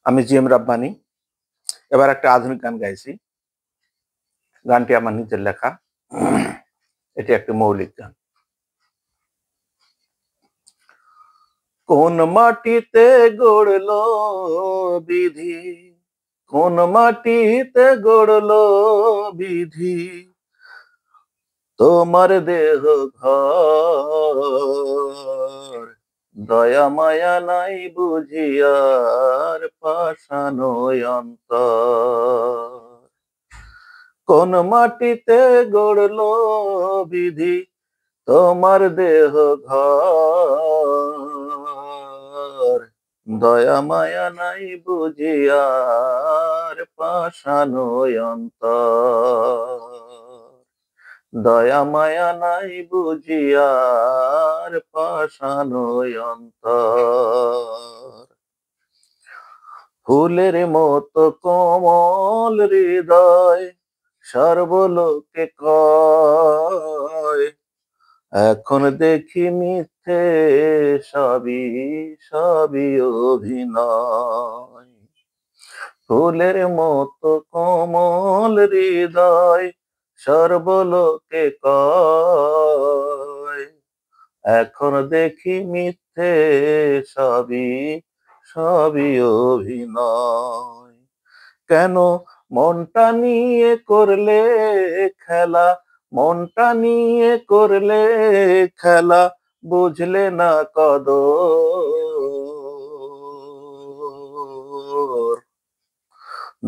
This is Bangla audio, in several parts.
আমি জিএম রাব্বানী। এবার একটা আধুনিক গান গাইছি। গানটি আমার নিজের লেখা। এটি একটি মৌলিক গান। কোন মাটিতে গড়লো বিধি, কোন মাটিতে গড়লো বিধি, তোমার দেহ ঘর, দয়া মায়া নাই বুঝিয়ার পাষাণ অন্তর। কোন মাটিতে গড়লো বিধি, তোমার দেহ ঘর, দয়া মায়া নাই বুঝিয়ার পাষাণ অন্তর। দয়া মায়া নাই বুঝিয়ার পাষাণ অন্তর। ফুলের মতো কোমল হৃদয় সর্বলোকে কয়, এখন দেখি মিথ্যে সবই সবই অভিনয়। ফুলের মতো কোমল হৃদয় সর্বলোকে কয়, এখন দেখি মিথ্যে সবই সবই অভিনয়। কেন মনটা নিয়ে করলে খেলা, মনটা নিয়ে করলে খেলা, বুঝলে না কদর।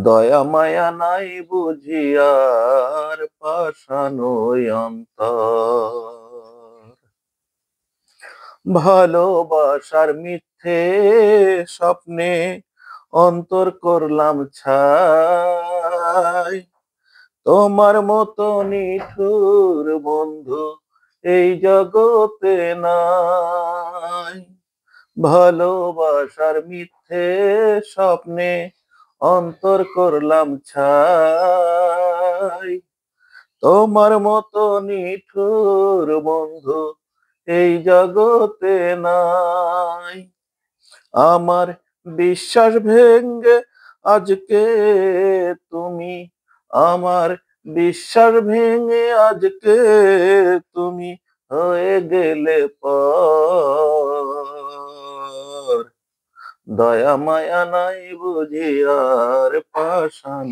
দয়া মায়া নাই বুঝিয়ার পাষাণ অন্তর। ভালোবাসার মিথ্যে স্বপ্নে অন্তর করলাম ছাই, তোমার মতো নিঠুর বন্ধু এই জগতে নাই। ভালোবাসার মিথ্যে স্বপ্নে অন্তর করলাম ছাই, তোমার মতো নিঠুর বন্ধু এই জগতে নাই। আমার বিশ্বাস ভেঙ্গে আজকে তুমি, আমার বিশ্বাস ভেঙে আজকে তুমি হয়ে গেলে পর। দয়া মায়া নাই বুঝিয়ার পাষাণ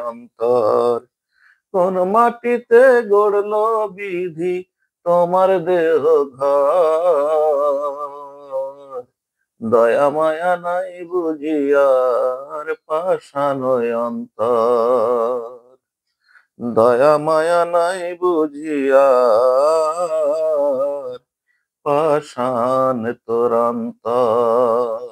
অন্তর। কোন মাটিতে গড়লো বিধি, তোমার দেহ ঘর, দয়া মায়া নাই বুঝিয়ার পাষাণ অন্তর। দয়া মায়া নাই বুঝিয়ার পাষাণ তোর অন্তর।